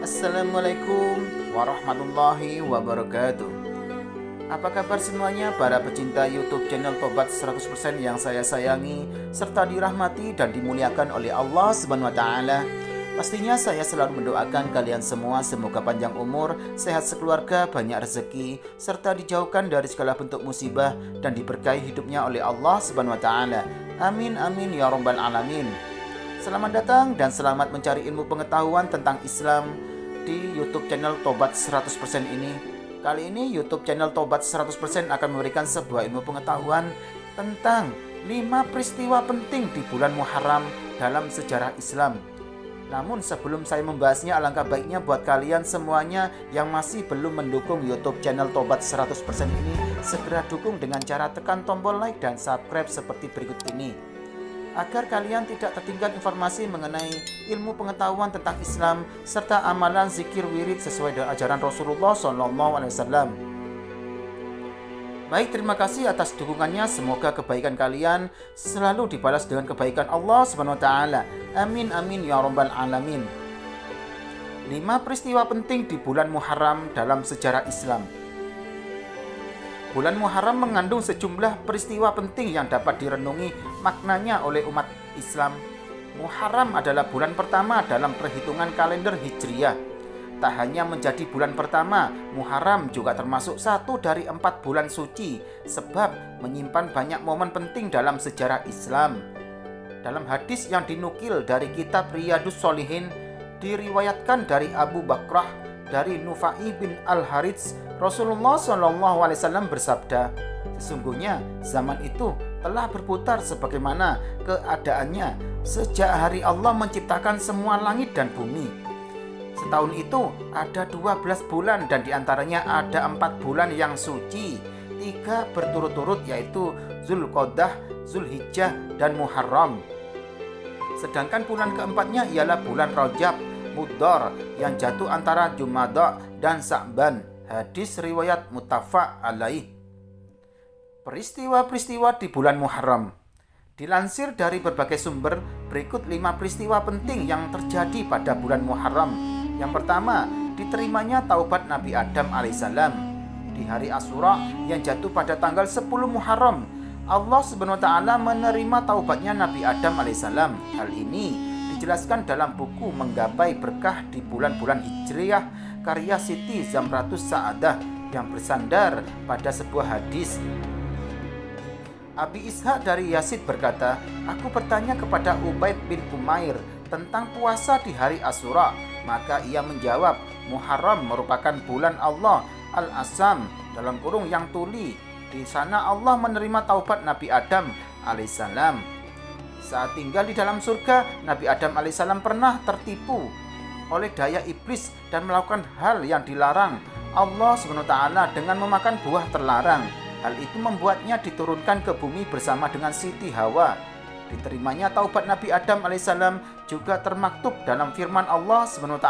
Assalamualaikum warahmatullahi wabarakatuh. Apa kabar semuanya para pecinta YouTube channel Tobat 100% yang saya sayangi serta dirahmati dan dimuliakan oleh Allah Subhanahu wa taala. Pastinya saya selalu mendoakan kalian semua semoga panjang umur, sehat sekeluarga, banyak rezeki serta dijauhkan dari segala bentuk musibah dan diberkahi hidupnya oleh Allah Subhanahu wa taala. Amin amin ya rabbal alamin. Selamat datang dan selamat mencari ilmu pengetahuan tentang Islam di YouTube channel Tobat 100% ini. Kali ini YouTube channel Tobat 100% akan memberikan sebuah ilmu pengetahuan tentang 5 peristiwa penting di bulan Muharram dalam sejarah Islam. Namun sebelum saya membahasnya, alangkah baiknya buat kalian semuanya yang masih belum mendukung YouTube channel Tobat 100% ini, segera dukung dengan cara tekan tombol like dan subscribe seperti berikut ini, agar kalian tidak tertinggal informasi mengenai ilmu pengetahuan tentang Islam serta amalan zikir wirid sesuai dengan ajaran Rasulullah SAW. Baik, terima kasih atas dukungannya. Semoga kebaikan kalian selalu dibalas dengan kebaikan Allah Subhanahu wa taala. Amin amin ya rabbal alamin. 5 peristiwa penting di bulan Muharram dalam sejarah Islam. Bulan Muharram mengandung sejumlah peristiwa penting yang dapat direnungi maknanya oleh umat Islam. Muharram adalah bulan pertama dalam perhitungan kalender Hijriyah. Tak hanya menjadi bulan pertama, Muharram juga termasuk satu dari 4 bulan suci, sebab menyimpan banyak momen penting dalam sejarah Islam. Dalam hadis yang dinukil dari kitab Riyadhus Shalihin, diriwayatkan dari Abu Bakrah dari Nufai bin Al-Harits, Rasulullah SAW bersabda, sesungguhnya zaman itu telah berputar sebagaimana keadaannya sejak hari Allah menciptakan semua langit dan bumi. Setahun itu ada 12 bulan dan diantaranya ada 4 bulan yang suci, 3 berturut-turut yaitu Zulqa'dah, Zulhijjah, dan Muharram. Sedangkan bulan keempatnya ialah bulan Rajab, Mudhar, yang jatuh antara Jumadha dan Sa'ban. Hadis riwayat muttafaq alaih. Peristiwa-peristiwa di bulan Muharram. Dilansir dari berbagai sumber, berikut 5 peristiwa penting yang terjadi pada bulan Muharram. Yang pertama, diterimanya taubat Nabi Adam alaihissalam di hari Asyura yang jatuh pada tanggal 10 Muharram. Allah Subhanahu wa taala menerima taubatnya Nabi Adam alaihissalam. Hal ini dijelaskan dalam buku Menggapai Berkah di Bulan-Bulan Hijriyah karya Siti Zamratus Sa'adah yang bersandar pada sebuah hadis. Abi Ishaq dari Yazid berkata, aku bertanya kepada Ubaid bin Umair tentang puasa di hari Asyura, maka ia menjawab, Muharram merupakan bulan Allah Al-Asam dalam kurung yang tuli. Di sana Allah menerima taubat Nabi Adam alaihissalam. Saat tinggal di dalam surga, Nabi Adam alaihissalam pernah tertipu oleh daya iblis dan melakukan hal yang dilarang Allah SWT dengan memakan buah terlarang. Hal itu membuatnya diturunkan ke bumi bersama dengan Siti Hawa. Diterimanya taubat Nabi Adam alaihissalam juga termaktub dalam firman Allah SWT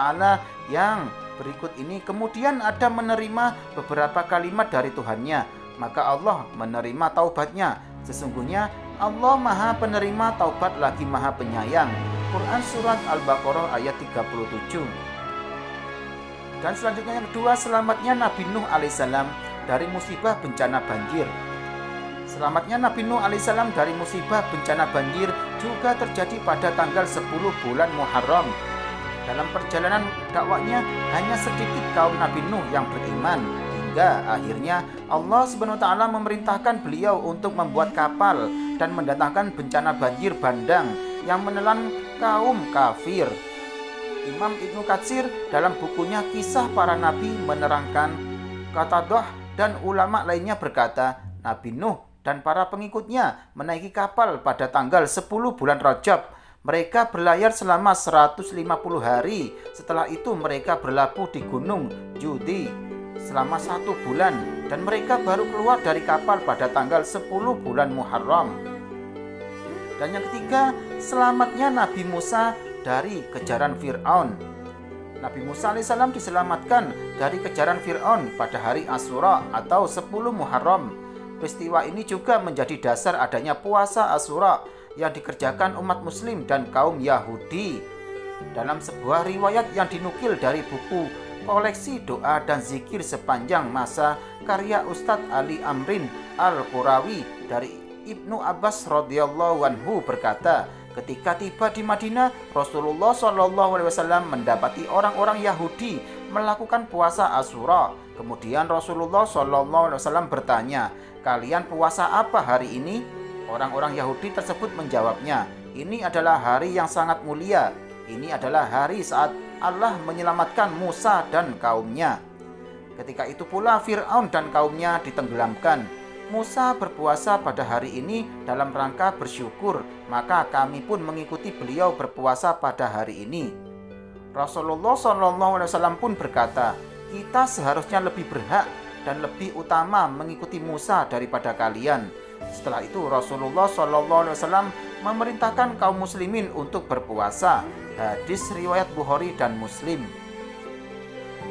yang berikut ini. Kemudian Adam menerima beberapa kalimat dari Tuhannya, maka Allah menerima taubatnya. Sesungguhnya Allah Maha Penerima Taubat lagi Maha Penyayang. Quran Surat Al-Baqarah ayat 37. Dan selanjutnya yang kedua, selamatnya Nabi Nuh alaihissalam dari musibah bencana banjir. Selamatnya Nabi Nuh alaihissalam dari musibah bencana banjir juga terjadi pada tanggal 10 bulan Muharram. Dalam perjalanan dakwahnya hanya sedikit kaum Nabi Nuh yang beriman, hingga akhirnya Allah Subhanahu wa taala memerintahkan beliau untuk membuat kapal dan mendatangkan bencana banjir bandang yang menelan kaum kafir. Imam Ibnu Katsir dalam bukunya Kisah Para Nabi menerangkan, Qatadah dan ulama lainnya berkata, Nabi Nuh dan para pengikutnya menaiki kapal pada tanggal 10 bulan Rajab. Mereka berlayar selama 150 hari. Setelah itu mereka berlabuh di Gunung Judi selama 1 bulan dan mereka baru keluar dari kapal pada tanggal 10 bulan Muharram. Dan yang ketiga, selamatnya Nabi Musa dari kejaran Fir'aun. Nabi Musa alaihissalam diselamatkan dari kejaran Fir'aun pada hari Asyura atau 10 Muharram. Peristiwa ini juga menjadi dasar adanya puasa Asyura yang dikerjakan umat muslim dan kaum Yahudi. Dalam sebuah riwayat yang dinukil dari buku Koleksi Doa dan Zikir Sepanjang Masa karya Ustadz Ali Amrin Al-Qurawi dari Ibnu Abbas radhiyallahu anhu berkata, ketika tiba di Madinah, Rasulullah SAW mendapati orang-orang Yahudi melakukan puasa Asyura. Kemudian Rasulullah SAW bertanya, "Kalian puasa apa hari ini?" Orang-orang Yahudi tersebut menjawabnya, "Ini adalah hari yang sangat mulia. Ini adalah hari saat Allah menyelamatkan Musa dan kaumnya. Ketika itu pula Fir'aun dan kaumnya ditenggelamkan. Musa berpuasa pada hari ini dalam rangka bersyukur, maka kami pun mengikuti beliau berpuasa pada hari ini." Rasulullah SAW pun berkata, "Kita seharusnya lebih berhak dan lebih utama mengikuti Musa daripada kalian." Setelah itu Rasulullah SAW memerintahkan kaum muslimin untuk berpuasa. Hadis riwayat Bukhari dan Muslim.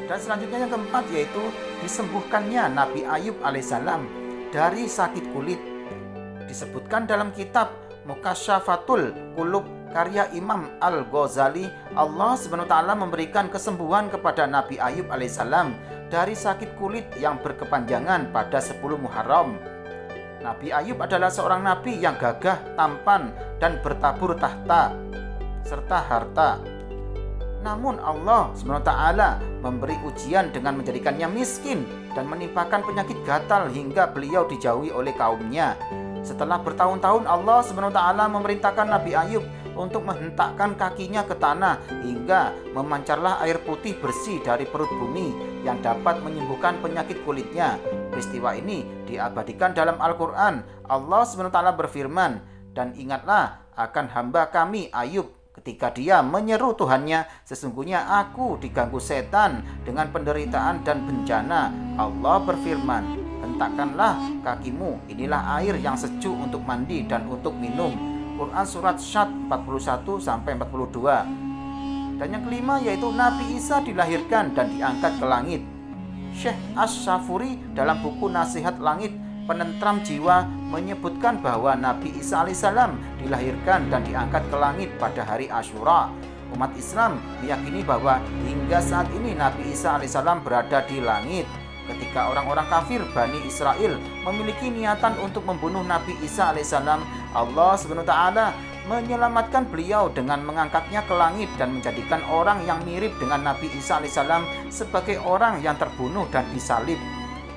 Dan selanjutnya yang keempat yaitu disembuhkannya Nabi Ayub alaihissalam dari sakit kulit. Disebutkan dalam kitab Mukasyafatul Qulub karya Imam Al-Ghazali, Allah SWT memberikan kesembuhan kepada Nabi Ayub alaihissalam dari sakit kulit yang berkepanjangan pada 10 Muharram. Nabi Ayub adalah seorang nabi yang gagah, tampan, dan bertabur tahta serta harta. Namun Allah SWT memberi ujian dengan menjadikannya miskin dan menimpakan penyakit gatal hingga beliau dijauhi oleh kaumnya. Setelah bertahun-tahun Allah SWT memerintahkan Nabi Ayub untuk menghentakkan kakinya ke tanah hingga memancarlah air putih bersih dari perut bumi yang dapat menyembuhkan penyakit kulitnya. Peristiwa ini diabadikan dalam Al-Quran. Allah SWT berfirman, "Dan ingatlah akan hamba kami Ayub ketika dia menyeru Tuhannya, sesungguhnya aku diganggu setan dengan penderitaan dan bencana." Allah berfirman, "Hentakkanlah kakimu, inilah air yang sejuk untuk mandi dan untuk minum." Quran Surat Syad 41-42. Dan yang kelima yaitu Nabi Isa dilahirkan dan diangkat ke langit. Syekh Asy-Syafuri dalam buku Nasihat Langit Penentram Jiwa menyebutkan bahwa Nabi Isa alaihissalam dilahirkan dan diangkat ke langit pada hari Asyura. Umat Islam meyakini bahwa hingga saat ini Nabi Isa alaihissalam berada di langit. Ketika orang-orang kafir Bani Israel memiliki niatan untuk membunuh Nabi Isa alaihissalam, Allah SWT menyelamatkan beliau dengan mengangkatnya ke langit dan menjadikan orang yang mirip dengan Nabi Isa alaihissalam sebagai orang yang terbunuh dan disalib.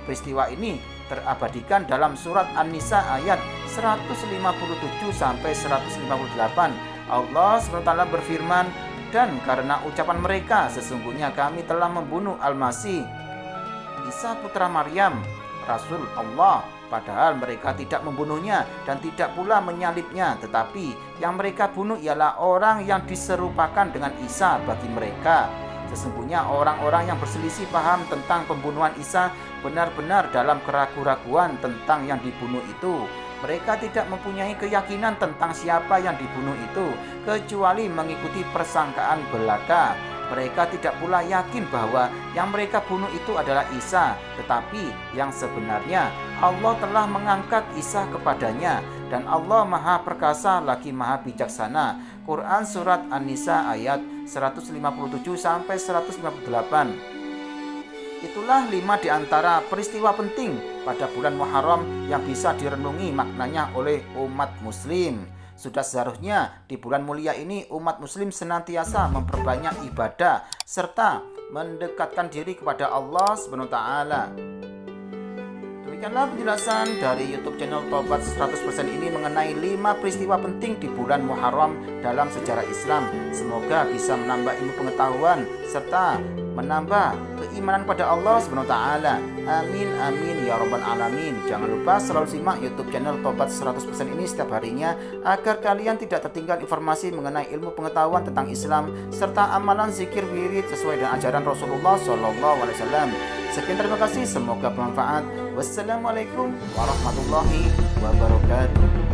Peristiwa ini terabadikan dalam surat An-Nisa ayat 157-158. Allah SWT berfirman, "Dan karena ucapan mereka, sesungguhnya kami telah membunuh Al-Masih Isa putra Maryam, Rasul Allah, padahal mereka tidak membunuhnya dan tidak pula menyalibnya, tetapi yang mereka bunuh ialah orang yang diserupakan dengan Isa bagi mereka. Sesungguhnya orang-orang yang berselisih paham tentang pembunuhan Isa benar-benar dalam keraguan-raguan tentang yang dibunuh itu. Mereka tidak mempunyai keyakinan tentang siapa yang dibunuh itu, kecuali mengikuti persangkaan belaka. Mereka tidak pula yakin bahwa yang mereka bunuh itu adalah Isa, tetapi yang sebenarnya Allah telah mengangkat Isa kepadanya, dan Allah Maha Perkasa lagi Maha Bijaksana." Quran Surat An-Nisa ayat 157-158. Itulah 5 di antara peristiwa penting pada bulan Muharram yang bisa direnungi maknanya oleh umat muslim. Sudah seharusnya di bulan mulia ini umat muslim senantiasa memperbanyak ibadah serta mendekatkan diri kepada Allah SWT. Demikianlah penjelasan dari YouTube channel Tobat 100% ini mengenai 5 peristiwa penting di bulan Muharram dalam sejarah Islam. Semoga bisa menambah ilmu pengetahuan serta menambah keimanan pada Allah SWT. Amin amin ya rabbal alamin. Jangan lupa selalu simak YouTube channel Tobat 100% ini setiap harinya agar kalian tidak tertinggal informasi mengenai ilmu pengetahuan tentang Islam serta amalan zikir wirid sesuai dengan ajaran Rasulullah SAW. Sekian, terima kasih, semoga bermanfaat. Wassalamualaikum warahmatullahi wabarakatuh.